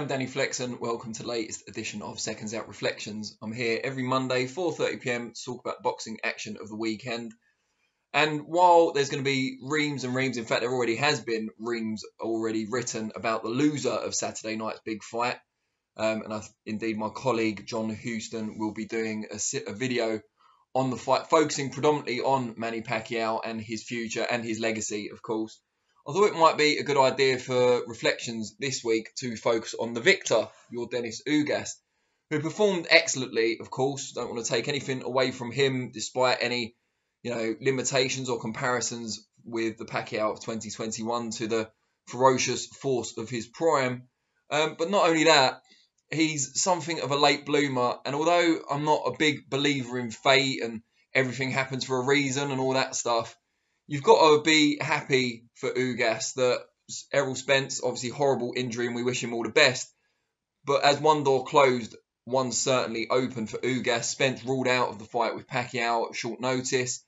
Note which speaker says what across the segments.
Speaker 1: I'm Danny Flexen. Welcome to the latest edition of Seconds Out Reflections. I'm here every Monday, 4:30 p.m. to talk about boxing action of the weekend. And while there's going to be reams and reams, in fact, there already has been reams already written about the loser of Saturday night's big fight. Indeed, my colleague John Houston will be doing a video on the fight, focusing predominantly on Manny Pacquiao and his future and his legacy, of course. I thought it might be a good idea for reflections this week to focus on the victor, YORDENIS Ugas, who performed excellently, of course. Don't want to take anything away from him, despite any, limitations or comparisons with the Pacquiao of 2021 to the ferocious force of his prime. But not only that, he's something of a late bloomer. And although I'm not a big believer in fate and everything happens for a reason and all that stuff, you've got to be happy for Ugas that Errol Spence, obviously horrible injury, and we wish him all the best. But as one door closed, one certainly opened for Ugas. Spence ruled out of the fight with Pacquiao at short notice.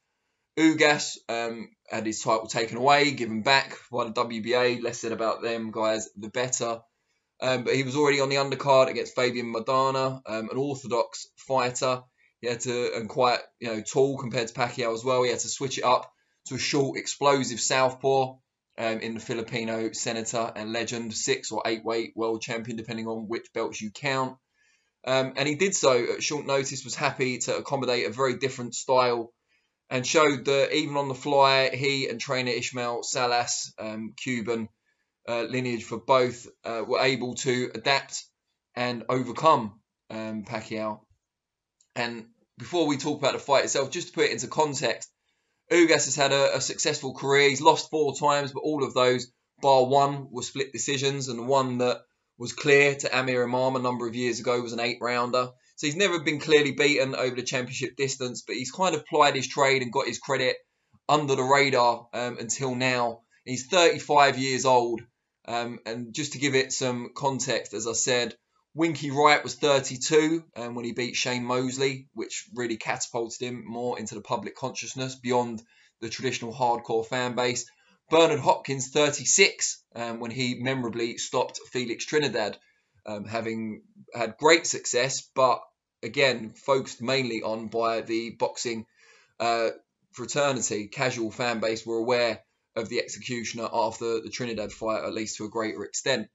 Speaker 1: Ugas had his title taken away, given back by the WBA. Less said about them guys, the better. But he was already on the undercard against Fabian Maidana, an orthodox fighter. He had to, and quite tall compared to Pacquiao as well. He had to switch it up to a short, explosive southpaw in the Filipino senator and legend, 6 or 8 weight world champion, depending on which belts you count. And he did so at short notice, was happy to accommodate a very different style, and showed that even on the fly, he and trainer Ismael Salas, Cuban lineage for both, were able to adapt and overcome Pacquiao. And before we talk about the fight itself, just to put it into context, Ugas has had a successful career. He's lost 4 times, but all of those, bar one, were split decisions. And the one that was clear to Amir Imam a number of years ago was an 8-rounder. So he's never been clearly beaten over the championship distance, but he's kind of plied his trade and got his credit under the radar until now. He's 35 years old. And just to give it some context, as I said, Winky Wright was 32 when he beat Shane Mosley, which really catapulted him more into the public consciousness beyond the traditional hardcore fan base. Bernard Hopkins, 36, when he memorably stopped Felix Trinidad, having had great success, but again, focused mainly on by the boxing fraternity. Casual fan base were aware of the executioner after the Trinidad fight, at least to a greater extent.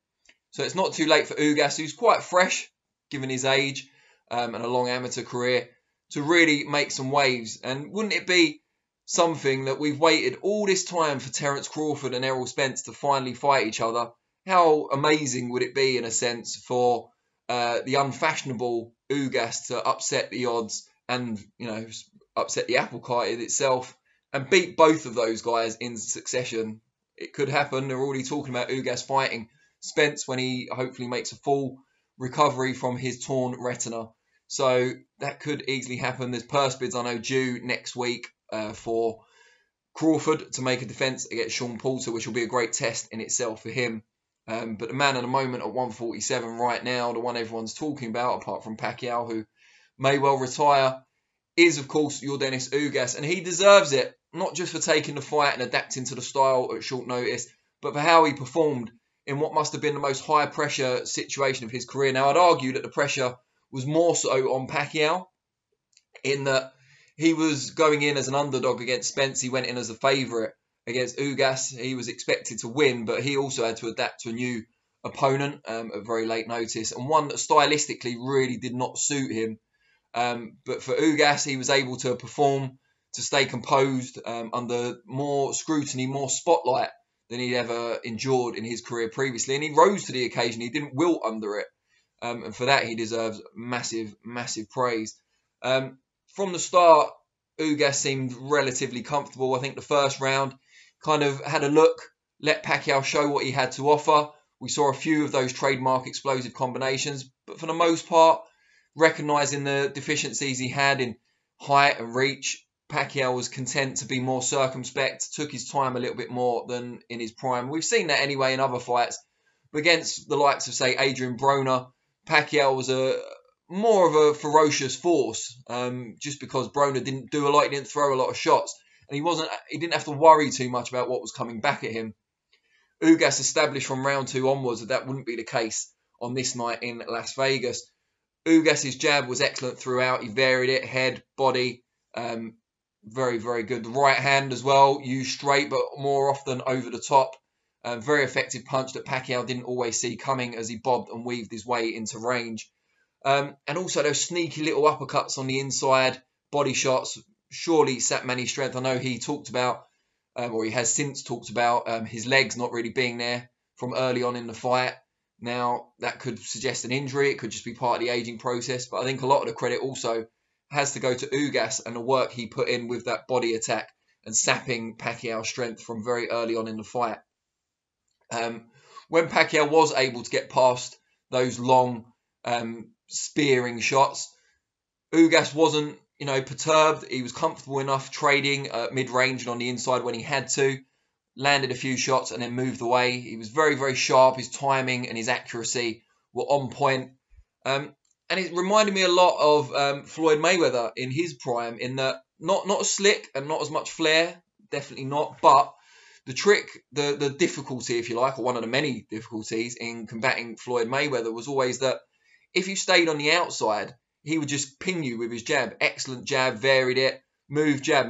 Speaker 1: So it's not too late for Ugas, who's quite fresh, given his age and a long amateur career, to really make some waves. And wouldn't it be something that we've waited all this time for Terence Crawford and Errol Spence to finally fight each other? How amazing would it be, in a sense, for the unfashionable Ugas to upset the odds and, upset the apple cart in itself and beat both of those guys in succession? It could happen. They're already talking about Ugas fighting Spence when he hopefully makes a full recovery from his torn retina. So that could easily happen. There's purse bids, I know, due next week for Crawford to make a defence against Sean Porter, which will be a great test in itself for him. But the man at the moment at 147 right now, the one everyone's talking about, apart from Pacquiao, who may well retire, is, of course, YORDENIS Ugas. And he deserves it, not just for taking the fight and adapting to the style at short notice, but for how he performed in what must have been the most high-pressure situation of his career. Now, I'd argue that the pressure was more so on Pacquiao, in that he was going in as an underdog against Spence. He went in as a favourite against Ugas. He was expected to win, but he also had to adapt to a new opponent at very late notice, and one that stylistically really did not suit him. But for Ugas, he was able to perform, to stay composed under more scrutiny, more spotlight than he'd ever endured in his career previously. And he rose to the occasion. He didn't wilt under it. And for that, he deserves massive, massive praise. From the start, Ugas seemed relatively comfortable. I think the first round kind of had a look, let Pacquiao show what he had to offer. We saw a few of those trademark explosive combinations, but for the most part, recognising the deficiencies he had in height and reach, Pacquiao was content to be more circumspect, took his time a little bit more than in his prime. We've seen that anyway in other fights. But against the likes of, say, Adrian Broner, Pacquiao was more of a ferocious force, just because Broner didn't do a lot, he didn't throw a lot of shots. And he didn't have to worry too much about what was coming back at him. Ugas established from round 2 onwards that wouldn't be the case on this night in Las Vegas. Ugas's jab was excellent throughout. He varied it, head, body, very, very good. The right hand as well, used straight, but more often over the top. Very effective punch that Pacquiao didn't always see coming as he bobbed and weaved his way into range. And also those sneaky little uppercuts on the inside, body shots, surely sat Manny's strength. I know he talked about, or he has since talked about, his legs not really being there from early on in the fight. Now, that could suggest an injury. It could just be part of the aging process. But I think a lot of the credit also has to go to Ugas and the work he put in with that body attack and sapping Pacquiao's strength from very early on in the fight. When Pacquiao was able to get past those long spearing shots, Ugas wasn't, perturbed. He was comfortable enough trading mid-range and on the inside when he had to. Landed a few shots and then moved away. He was very, very sharp. His timing and his accuracy were on point. And it reminded me a lot of Floyd Mayweather in his prime, in that not as slick and not as much flair, definitely not. But the trick, the difficulty, if you like, or one of the many difficulties in combating Floyd Mayweather was always that if you stayed on the outside, he would just pin you with his jab. Excellent jab, varied it, move, jab,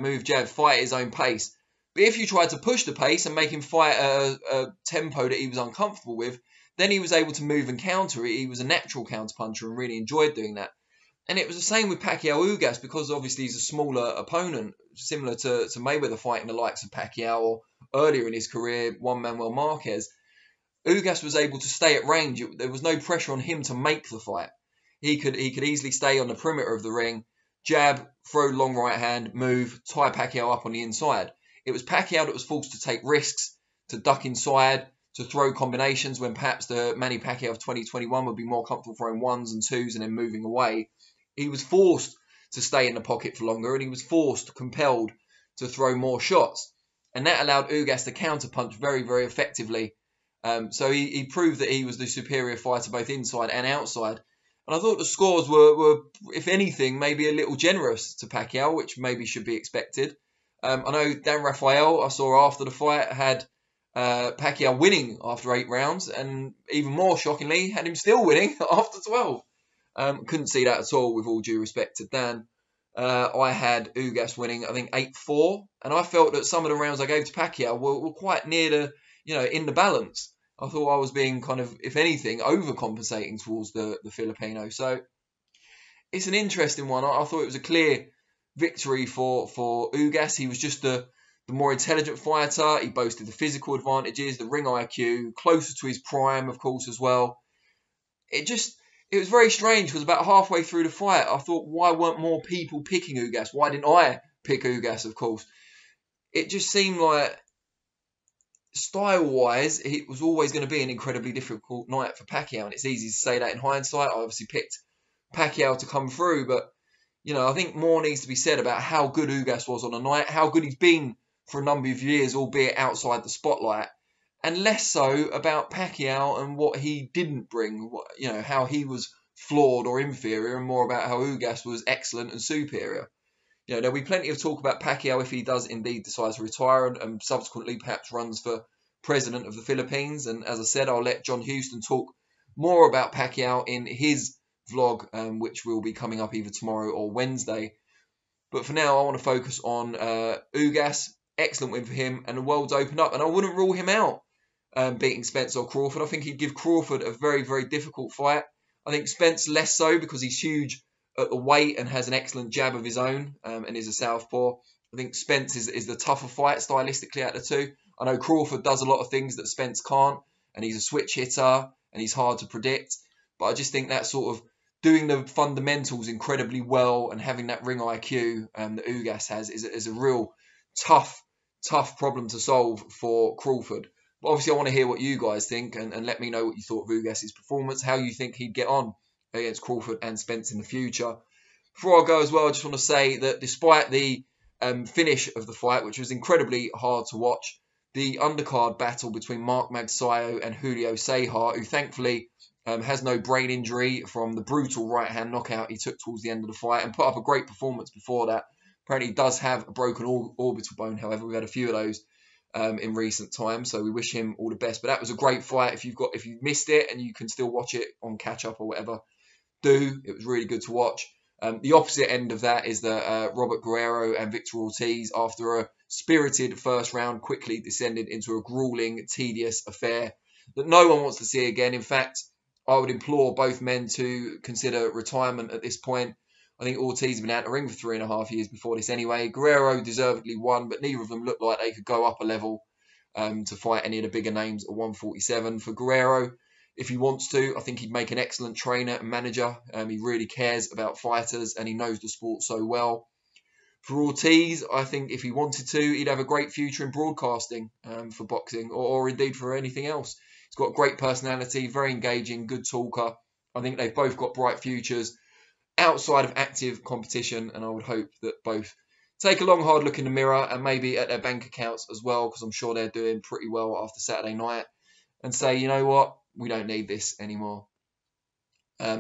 Speaker 1: fight at his own pace. But if you tried to push the pace and make him fight at a tempo that he was uncomfortable with, then he was able to move and counter it. He was a natural counterpuncher and really enjoyed doing that. And it was the same with Pacquiao Ugas, because obviously he's a smaller opponent, similar to Mayweather fighting the likes of Pacquiao, or earlier in his career, Juan Manuel Marquez. Ugas was able to stay at range. There was no pressure on him to make the fight. He could easily stay on the perimeter of the ring, jab, throw long right hand, move, tie Pacquiao up on the inside. It was Pacquiao that was forced to take risks, to duck inside, to throw combinations when perhaps the Manny Pacquiao of 2021 would be more comfortable throwing ones and twos and then moving away. He was forced to stay in the pocket for longer, and he was compelled to throw more shots. And that allowed Ugas to counterpunch very, very effectively. So he proved that he was the superior fighter both inside and outside. And I thought the scores were, if anything, maybe a little generous to Pacquiao, which maybe should be expected. I know Dan Rafael, I saw after the fight, had Pacquiao winning after 8 rounds, and even more shockingly, had him still winning after 12. Couldn't see that at all, with all due respect to Dan. I had Ugas winning, I think, 8-4, and I felt that some of the rounds I gave to Pacquiao were quite near the, in the balance. I thought I was being kind of, if anything, overcompensating towards the Filipino. So it's an interesting one. I thought it was a clear victory for Ugas. He was just the more intelligent fighter. He boasted the physical advantages, the ring IQ, closer to his prime, of course, as well. It was very strange, because about halfway through the fight, I thought, why weren't more people picking Ugas? Why didn't I pick Ugas, of course? It just seemed like, style-wise, it was always going to be an incredibly difficult night for Pacquiao, and it's easy to say that in hindsight. I obviously picked Pacquiao to come through, but I think more needs to be said about how good Ugas was on the night, how good he's been for a number of years, albeit outside the spotlight, and less so about Pacquiao and what he didn't bring, how he was flawed or inferior, and more about how Ugas was excellent and superior. There'll be plenty of talk about Pacquiao if he does indeed decide to retire and subsequently perhaps runs for president of the Philippines. And as I said, I'll let John Houston talk more about Pacquiao in his vlog, which will be coming up either tomorrow or Wednesday. But for now, I want to focus on Ugas. Excellent win for him, and the world's opened up. And I wouldn't rule him out beating Spence or Crawford. I think he'd give Crawford a very, very difficult fight. I think Spence less so, because he's huge at the weight and has an excellent jab of his own, and is a southpaw. I think Spence is the tougher fight stylistically out of the two. I know Crawford does a lot of things that Spence can't, and he's a switch hitter, and he's hard to predict. But I just think that sort of doing the fundamentals incredibly well and having that ring IQ that Ugas has is a real tough problem to solve for Crawford. But obviously, I want to hear what you guys think, and let me know what you thought of Ugas's performance, how you think he'd get on against Crawford and Spence in the future. Before I go as well, I just want to say that despite the finish of the fight, which was incredibly hard to watch, the undercard battle between Mark Magsayo and Julio Ceja, who thankfully has no brain injury from the brutal right-hand knockout he took towards the end of the fight, and put up a great performance before that. Apparently he does have a broken orbital bone, however, we've had a few of those. in recent times. So we wish him all the best. But that was a great fight. If you missed it and you can still watch it on catch up or whatever, do. It was really good to watch. The opposite end of that is that Robert Guerrero and Victor Ortiz, after a spirited first round, quickly descended into a grueling, tedious affair that no one wants to see again. In fact, I would implore both men to consider retirement at this point. I think Ortiz has been out of the ring for 3.5 years before this anyway. Guerrero deservedly won, but neither of them looked like they could go up a level to fight any of the bigger names at 147. For Guerrero, if he wants to, I think he'd make an excellent trainer and manager. He really cares about fighters and he knows the sport so well. For Ortiz, I think if he wanted to, he'd have a great future in broadcasting for boxing or indeed for anything else. He's got great personality, very engaging, good talker. I think they've both got bright futures outside of active competition, and I would hope that both take a long, hard look in the mirror and maybe at their bank accounts as well, because I'm sure they're doing pretty well after Saturday night, and say, you know what, we don't need this anymore.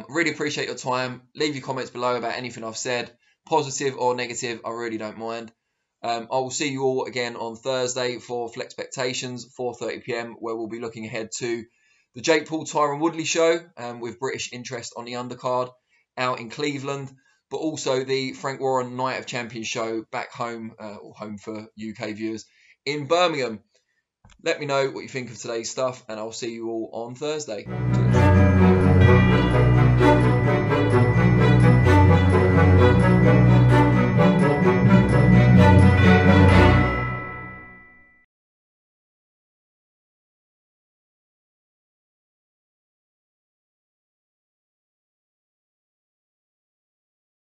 Speaker 1: Really appreciate your time. Leave your comments below about anything I've said, positive or negative. I really don't mind. I will see you all again on Thursday for Flexpectations, 4:30 p.m, where we'll be looking ahead to the Jake Paul Tyron Woodley show with British interest on the undercard out in Cleveland, but also the Frank Warren Night of Champions show back home, or home for UK viewers, in Birmingham. Let me know what you think of today's stuff, and I'll see you all on Thursday.